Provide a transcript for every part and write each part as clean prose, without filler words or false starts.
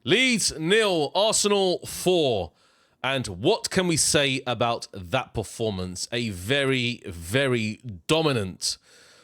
Leeds 0, Arsenal 4. And what can we say about that performance? A very, very dominant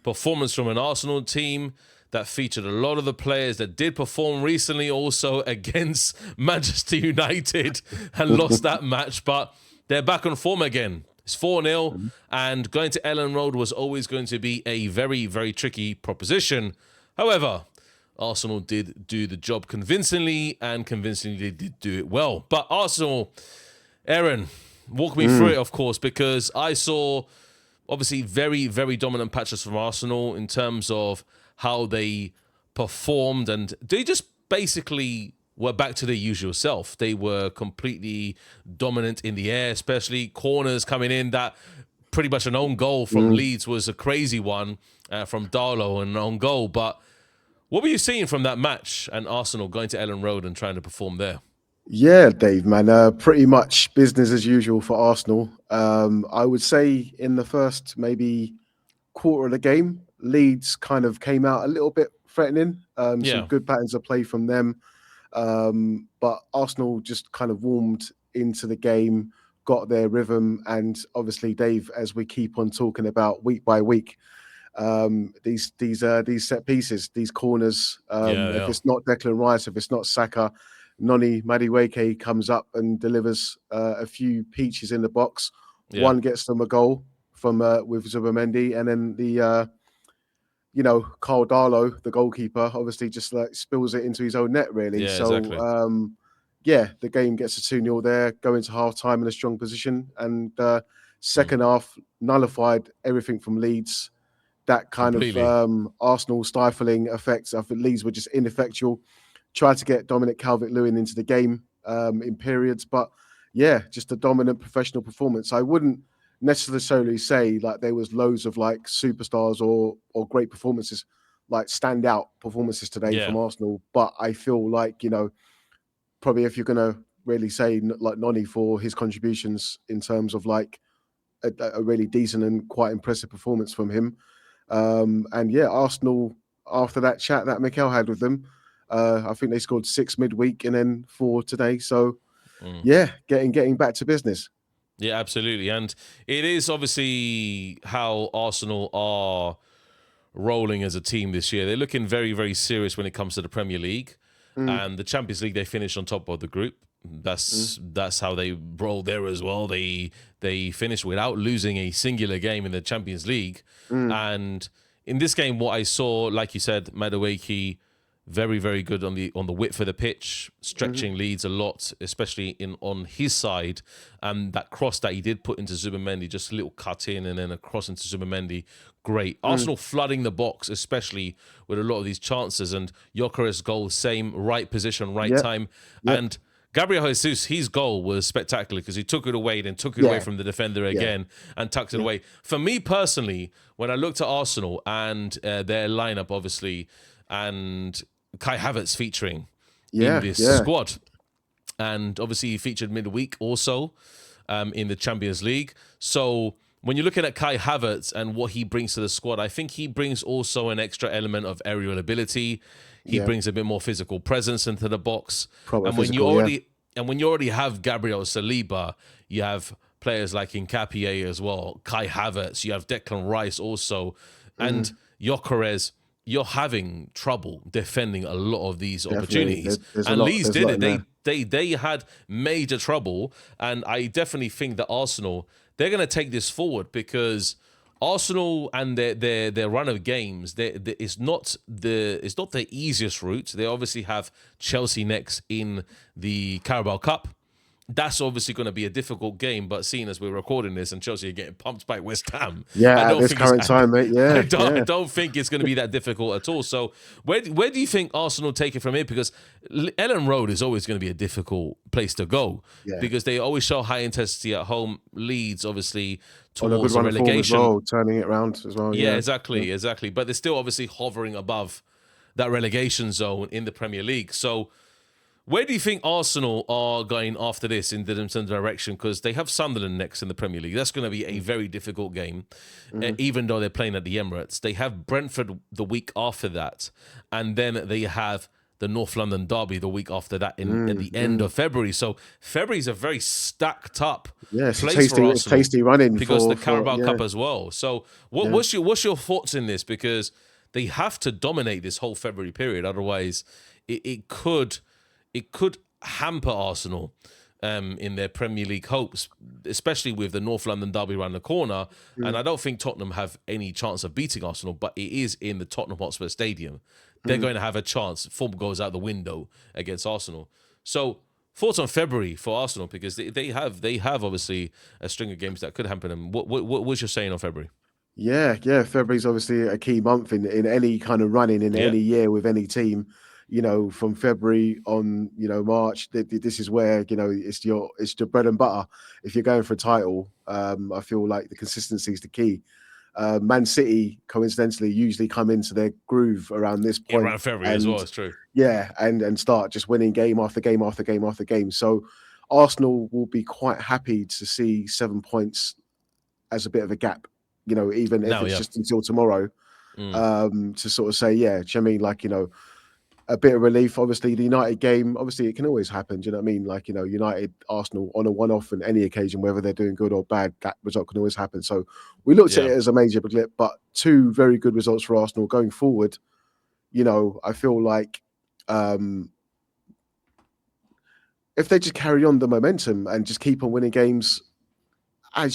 performance from an Arsenal team that featured a lot of the players that did perform recently also against Manchester United and lost that match. But they're back on form again. It's 4-0, and going to Elland Road was always going to be a very, very tricky proposition. However, Arsenal did do the job convincingly, and convincingly did do it well. But Arsenal, Aaron, walk me through it, of course, because I saw obviously very, very dominant patches from Arsenal in terms of how they performed, and they just basically were back to their usual self. They were completely dominant in the air, especially corners coming in. That pretty much an own goal from Leeds was a crazy one from Darlow, an own goal. But what were you seeing from that match and Arsenal going to Elland Road and trying to perform there? Yeah, Dave, man, pretty much business as usual for Arsenal. I would say in the first maybe quarter of the game, Leeds kind of came out a little bit threatening. Some good patterns of play from them. But Arsenal just kind of warmed into the game, got their rhythm, and obviously, Dave, as we keep on talking about week by week, these set pieces, these corners. If it's not Declan Rice, if it's not Saka, Noni Madueke comes up and delivers a few peaches in the box. One gets them a goal from with Zubimendi, and then the Carl Darlow, the goalkeeper, obviously just like spills it into his own net, really. Exactly. The game gets a 2-0 there, go into half-time in a strong position, and second half nullified everything from Leeds. That kind of Arsenal stifling effect. I think Leeds were just ineffectual. Tried to get Dominic Calvert-Lewin into the game in periods, but just a dominant professional performance. I wouldn't necessarily say like there was loads of like superstars or great performances, like standout performances today from Arsenal. But I feel like, probably if you're going to really say like Noni for his contributions in terms of like a really decent and quite impressive performance from him. Arsenal, after that chat that Mikel had with them, I think they scored 6 midweek and then 4 today. So getting back to business. Yeah, absolutely. And it is obviously how Arsenal are rolling as a team this year. They're looking very, very serious when it comes to the Premier League. And the Champions League, they finished on top of the group. That's how they roll there as well. They finished without losing a singular game in the Champions League. And in this game, what I saw, like you said, Madueke, very, very good on the width of the pitch, stretching Leeds a lot, especially on his side. That cross that he did put into Zubimendi, just a little cut in and then a cross into Zubimendi, great. Arsenal flooding the box, especially with a lot of these chances. And Gyökeres' goal, same, right position, right time. And Gabriel Jesus, his goal was spectacular because he took it away, then took it away from the defender again and tucked it away. For me personally, when I looked at Arsenal and their lineup, obviously, and Kai Havertz featuring in this squad. And obviously he featured midweek also in the Champions League. So when you're looking at Kai Havertz and what he brings to the squad, I think he brings also an extra element of aerial ability. He brings a bit more physical presence into the box. And when you already have Gabriel Saliba, you have players like Nketiah as well, Kai Havertz, you have Declan Rice also, and Gyökeres. You're having trouble defending a lot of these opportunities. And Leeds did it. They had major trouble. And I definitely think that Arsenal, they're going to take this forward because Arsenal and their run of games, it's not the easiest route. They obviously have Chelsea next in the Carabao Cup. That's obviously going to be a difficult game, but seeing as we're recording this and Chelsea are getting pumped by West Ham, at this current time, mate, I don't think it's going to be that difficult at all. So where do you think Arsenal take it from here? Because Elland Road is always going to be a difficult place to go because they always show high intensity at home. Leeds, obviously, towards the relegation. As well, turning it around as well. Yeah, exactly. But they're still obviously hovering above that relegation zone in the Premier League. So where do you think Arsenal are going after this in the direction? Because they have Sunderland next in the Premier League. That's going to be a very difficult game, even though they're playing at the Emirates. They have Brentford the week after that. And then they have the North London derby the week after that at the end of February. So February's a very stacked up Yeah, it's place for it's Arsenal tasty running because the for Carabao yeah. Cup as well. So Yeah. what's your thoughts in this? Because they have to dominate this whole February period, otherwise it could hamper Arsenal in their Premier League hopes, especially with the North London derby around the corner. And I don't think Tottenham have any chance of beating Arsenal, but it is in the Tottenham Hotspur Stadium. They're going to have a chance. Form goes out the window against Arsenal. So thoughts on February for Arsenal, because they have obviously a string of games that could hamper them. What was your saying on February? Yeah, February's obviously a key month in any kind of running in Yeah. any year with any team. You know, from February on, March. This is where it's your bread and butter. If you're going for a title, I feel like the consistency is the key. Man City, coincidentally, usually come into their groove around this point. Around February as well. It's true. Yeah, and start just winning game after game after game after game. So Arsenal will be quite happy to see 7 points as a bit of a gap. Even if it's just until tomorrow, to sort of say, yeah, do you know what I mean? Like, a bit of relief. Obviously, the United game, obviously, it can always happen. Do you know what I mean? Like, United, Arsenal on a one-off on any occasion, whether they're doing good or bad, that result can always happen. So we looked at it as a major blip, but 2 very good results for Arsenal going forward. I feel like if they just carry on the momentum and just keep on winning games, I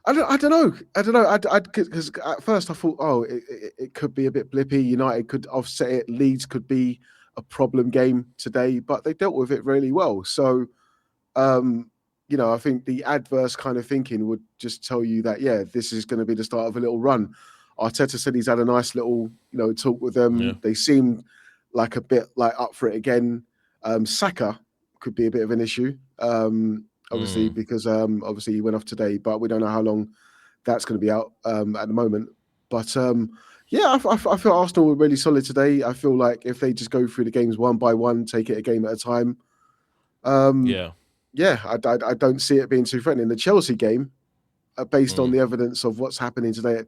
don't know. Because at first I thought, it could be a bit blippy. United could offset it. Leeds could be a problem game today, but they dealt with it really well. So, I think the adverse kind of thinking would just tell you that, yeah, this is going to be the start of a little run. Arteta said he's had a nice little, talk with them. Yeah. They seemed like a bit like up for it again. Saka could be a bit of an issue. Obviously, because obviously he went off today, but we don't know how long that's going to be out at the moment. But I feel Arsenal were really solid today. I feel like if they just go through the games one by one, take it a game at a time. I don't see it being too threatening. The Chelsea game, based on the evidence of what's happening today at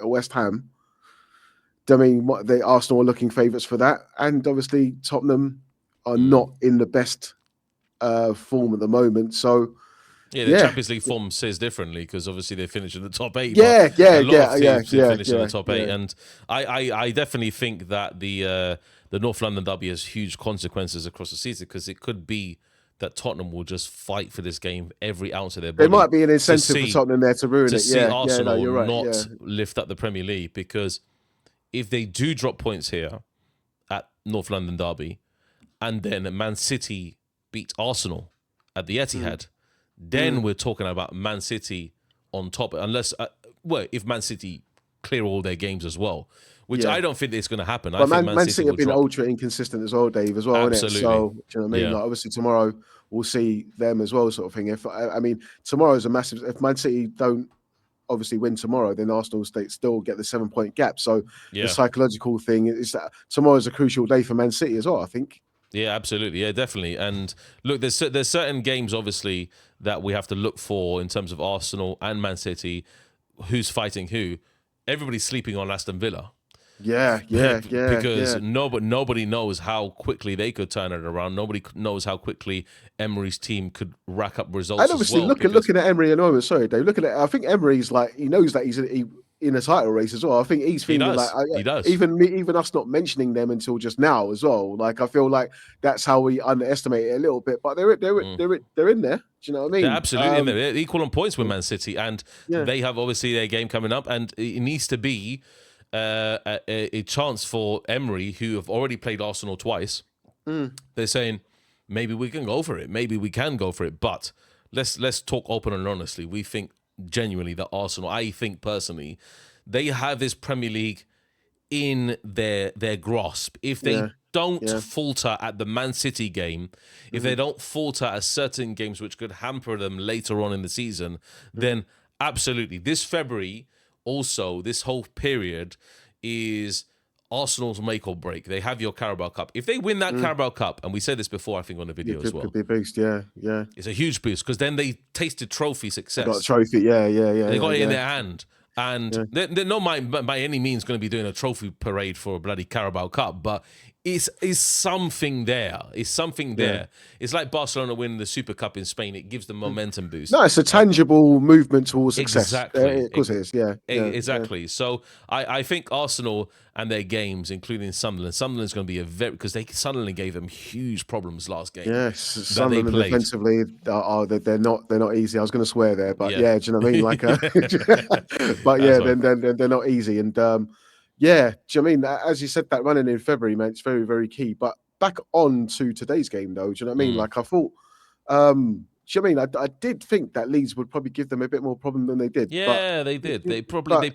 West Ham, I mean, Arsenal are looking favourites for that, and obviously Tottenham are not in the best form at the moment. So the Champions League form says differently, because obviously they finished in the top 8. A lot of teams finished in the top 8, and I definitely think that the North London derby has huge consequences across the season, because it could be that Tottenham will just fight for this game every ounce of their body. There might be an incentive for Tottenham there to ruin it. To see Arsenal you're right, not lift up the Premier League, because if they do drop points here at North London derby, and then Man City beat Arsenal at the Etihad, then we're talking about Man City on top. Unless, if Man City clear all their games as well, which I don't think it's going to happen. But I think Man City have been ultra inconsistent as well, Dave, as well. Absolutely. Innit? So, do you know what I mean? Like, obviously tomorrow we'll see them as well, sort of thing. Tomorrow is a massive. If Man City don't obviously win tomorrow, then Arsenal still get the 7-point gap. So the psychological thing is that tomorrow is a crucial day for Man City as well, I think. Yeah, absolutely. Yeah, definitely. And look, there's certain games, obviously, that we have to look for in terms of Arsenal and Man City. Who's fighting who? Everybody's sleeping on Aston Villa. Because nobody knows how quickly they could turn it around. Nobody knows how quickly Emery's team could rack up results. And obviously, looking at Emery at the moment, sorry, Dave, looking at, I think Emery's like, he knows that he's in a title race as well. I think he's feeling he does. Even us not mentioning them until just now as well. Like, I feel like that's how we underestimate it a little bit. But they're in there. Do you know what I mean? They're absolutely in there. They're equal on points with Man City, and they have obviously their game coming up, and it needs to be a chance for Emery, who have already played Arsenal twice. They're saying maybe we can go for it. Maybe we can go for it. But let's talk open and honestly. We think genuinely that Arsenal, I think personally, they have this Premier League in their grasp. If they don't falter at the Man City game, if they don't falter at certain games which could hamper them later on in the season, then absolutely. This February, also, this whole period is Arsenal's make or break. They have your Carabao Cup. If they win that Carabao Cup, and we said this before, I think on the video as well. Could be a boost, yeah. It's a huge boost, because then they tasted trophy success. They got a trophy, yeah. They got it in their hand. And they're not by any means going to be doing a trophy parade for a bloody Carabao Cup, but is something there. It's something Yeah. there. It's like Barcelona winning the Super Cup in Spain. It gives them momentum boost. No, it's a tangible movement towards success. Exactly. Of course it is. Yeah. Exactly. So I think Arsenal and their games, including Sunderland's going to be because Sunderland gave them huge problems last game. Yes, that they Sunderland played. defensively they're not easy. I was going to swear there, but yeah, do you know what I mean? Like, but yeah, then they're not easy. And yeah, do you know what I mean? As you said, that running in February, man, it's very, very key. But back on to today's game, though, do you know what I mean? Like, I thought, do you know what I mean? I did think that Leeds would probably give them a bit more problem than they did. Yeah, they did. They probably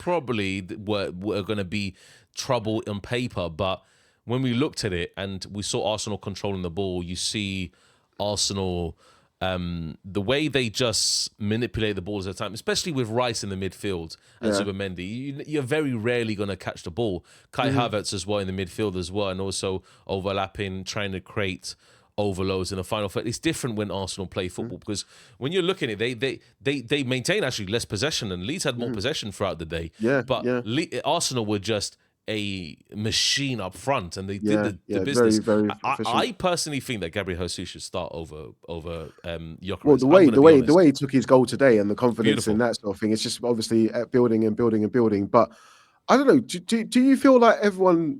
were going to be trouble on paper, but when we looked at it and we saw Arsenal controlling the ball, you see Arsenal, the way they just manipulate the balls at the time, especially with Rice in the midfield and Zubimendi, you're very rarely going to catch the ball. Kai Havertz as well in the midfield as well, and also overlapping, trying to create overloads in the final third. It's different when Arsenal play football because when you're looking at it, they maintain actually less possession, and Leeds had more possession throughout the day. Arsenal were just a machine up front, and they did the business. Very, very I personally think that Gabriel Jesus should start over Gyökeres. Well, the way he took his goal today and the confidence in that sort of thing, it's just obviously building and building and building. But I don't know. Do you feel like everyone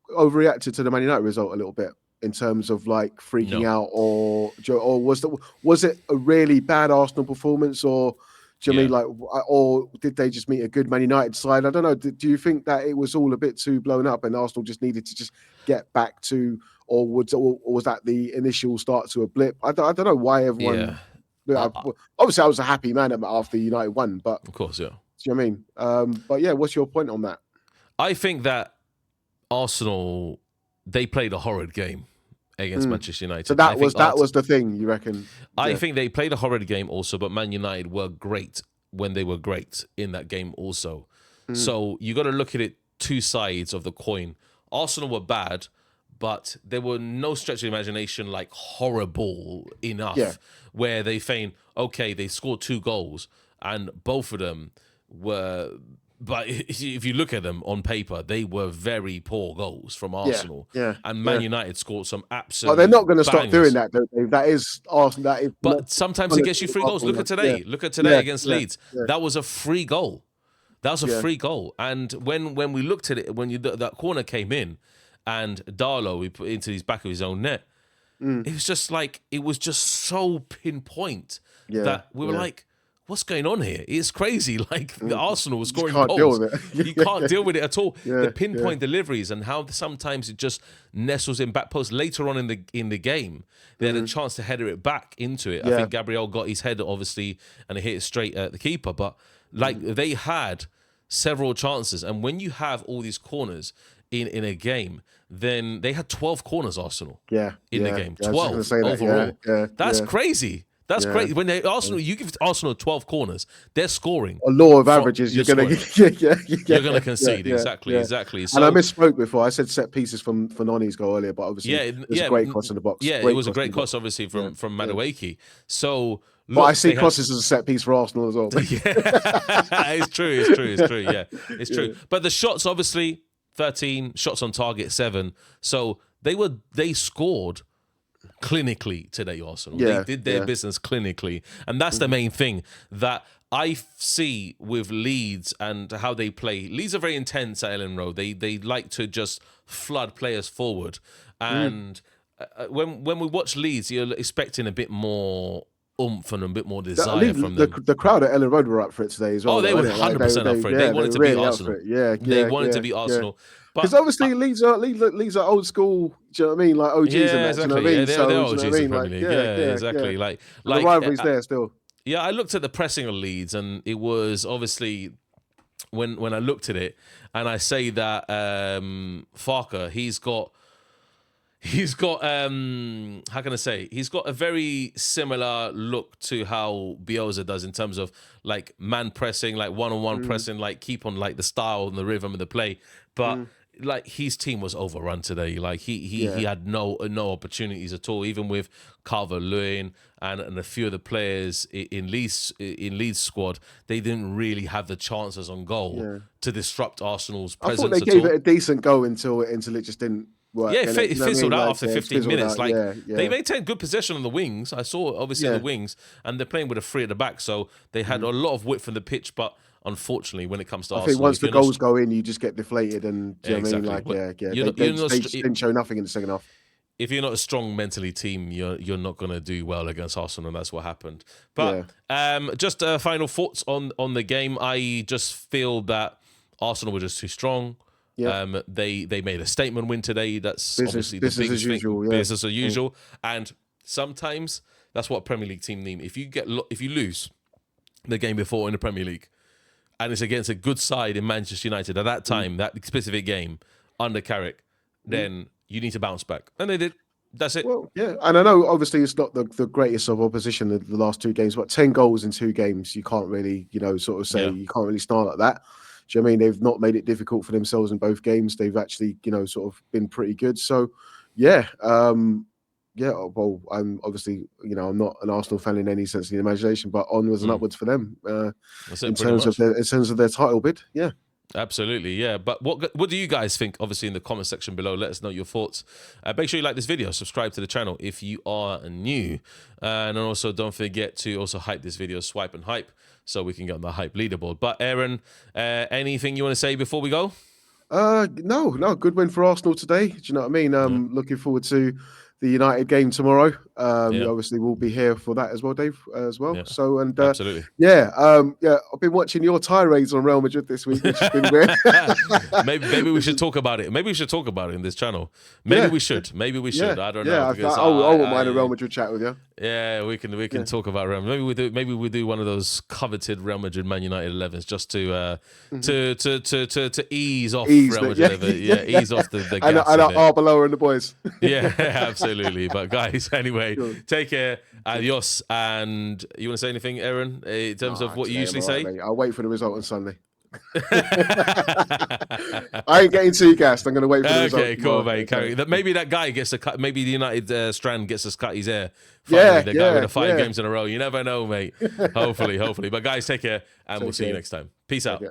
overreacted to the Man United result a little bit in terms of like freaking out, or was it a really bad Arsenal performance, or do you mean like, or did they just meet a good Man United side? I don't know. Do you think that it was all a bit too blown up and Arsenal just needed to just get back to, or was that the initial start to a blip? I don't know why everyone. Yeah. Obviously, I was a happy man after United won, but of course, yeah. Do you know what I mean? But yeah, what's your point on that? I think that Arsenal, they played a horrid game against Manchester United. So that was the thing, you reckon? I think they played a horrid game also, but Man United were great when they were great in that game also. So you got to look at it two sides of the coin. Arsenal were bad, but there were no stretch of imagination like horrible enough where they feign, okay, they scored 2 goals and both of them were... But if you look at them on paper, they were very poor goals from Arsenal. And Man United scored some absolute. Well, they're not going to stop doing that, though. That is Arsenal. But sometimes it gets you 3 goals. Look at today. Look at today against Leeds. That was a free goal. That was a free goal. And when we looked at it, when that corner came in, and Darlow we put into his back of his own net, it was just like so pinpoint that we were like, what's going on here? It's crazy. Like the Arsenal was scoring goals. Deal with it. You can't deal with it at all. The pinpoint deliveries and how sometimes it just nestles in back post. Later on in the game, they had a chance to header it back into it. I think Gabriel got his head obviously and it hit it straight at the keeper. But like they had several chances, and when you have all these corners in a game, then they had 12 corners. Arsenal in the game, 12 overall. That's crazy. That's crazy. When you give Arsenal 12 corners, they're scoring. A law of averages, you're going to concede. Exactly. So, and I misspoke before. I said set pieces from Noni's goal earlier, but obviously it was a great cross in the box. Yeah, it was a great cross, obviously, from Madueke. So, but I see crosses as a set piece for Arsenal as well. It's true. Yeah, it's true. But the shots, obviously, 13 shots on target, 7. So they scored clinically today, Arsenal. They did their business clinically. And that's the main thing that I see with Leeds and how they play. Leeds are very intense at Elland Road. They like to just flood players forward. And when we watch Leeds, you're expecting a bit more oomph and a bit more desire from them. The crowd at Elland Road were up for it today as well. Oh, they were 100% up for it. They wanted to beat Arsenal. They wanted to beat Arsenal. Because obviously Leeds are old school. Do you know what I mean? Like OGs and that. Exactly. Do you know what I mean? They're OGs in the Premier League. Exactly. Like the rivalry's there still. Yeah, I looked at the pressing of Leeds, and it was obviously when I looked at it, and I say that Farker, he's got how can I say? He's got a very similar look to how Bielsa does in terms of like man pressing, like one-on-one pressing, like keep on like the style and the rhythm of the play. But like his team was overrun today. Like he had no opportunities at all. Even with Calvert-Lewin and a few of the players in Leeds squad, they didn't really have the chances on goal to disrupt Arsenal's presence. I thought they gave it a decent go until it just didn't work. Yeah, And it fizzled out after it's 15 fizzled minutes. out. Like, Yeah, they yeah. maintained good possession on the wings. I saw, obviously, on the wings, and they're playing with a three at the back. So they had a lot of width in the pitch. But unfortunately, when it comes to I think Arsenal, once if the you're not... goals go in, you just get deflated. And do you know what I mean? exactly. Like, But yeah. you're They not, just didn't show nothing in the second half. if you're not a strong mentally team, you're not going to do well against Arsenal, and that's what happened. But just final thoughts on the game. I just feel that Arsenal were just too strong. Yeah. They made a statement win today. That's obviously the Business biggest as usual. thing. Yeah. Business as usual. And sometimes that's what a Premier League team need. If you lose the game before in the Premier League, and it's against a good side in Manchester United at that time, that specific game under Carrick, then you need to bounce back. And they did. That's it. Well, yeah. And I know obviously it's not the greatest of opposition in the last two games, but 10 goals in 2 games, you can't really, sort of say you can't really start like that. Do you know what I mean? They've not made it difficult for themselves in both games. They've actually, sort of been pretty good. So, yeah. Well, I'm obviously, I'm not an Arsenal fan in any sense of the imagination, but onwards and upwards for them in terms of their title bid. Yeah. Absolutely, yeah. But what do you guys think? Obviously, in the comment section below, let us know your thoughts. Make sure you like this video, subscribe to the channel if you are new, and also don't forget to also hype this video, swipe and hype, so we can get on the hype leaderboard. But Aaron, anything you want to say before we go? No. Good win for Arsenal today. Do you know what I mean? Looking forward to the United game tomorrow. Obviously we'll be here for that as well, Dave, as well. Yeah. So, and Absolutely. I've been watching your tirades on Real Madrid this week, which has been weird. maybe we should talk about it. Maybe we should talk about it in this channel. Maybe we should. I don't know. I wouldn't mind a Real Madrid chat with you. Yeah, we can talk about Real. Maybe we do one of those coveted Real Madrid Man United 11s just to ease off Real Madrid. Ease off the gas. And Arbeloa and the boys. Yeah, absolutely. But guys, anyway, take care. Adios. And you want to say anything, Aaron, in terms of what you usually say? Mate. I'll wait for the result on Sunday. I ain't getting too gassed. I'm going to wait for the result. Okay, cool, mate. Maybe that guy gets a cut. Maybe the United Strand gets us cut his hair. Finally, the guy with the 5 games in a row. You never know, mate. Hopefully. But guys, take care, and we'll see you next time. Peace out.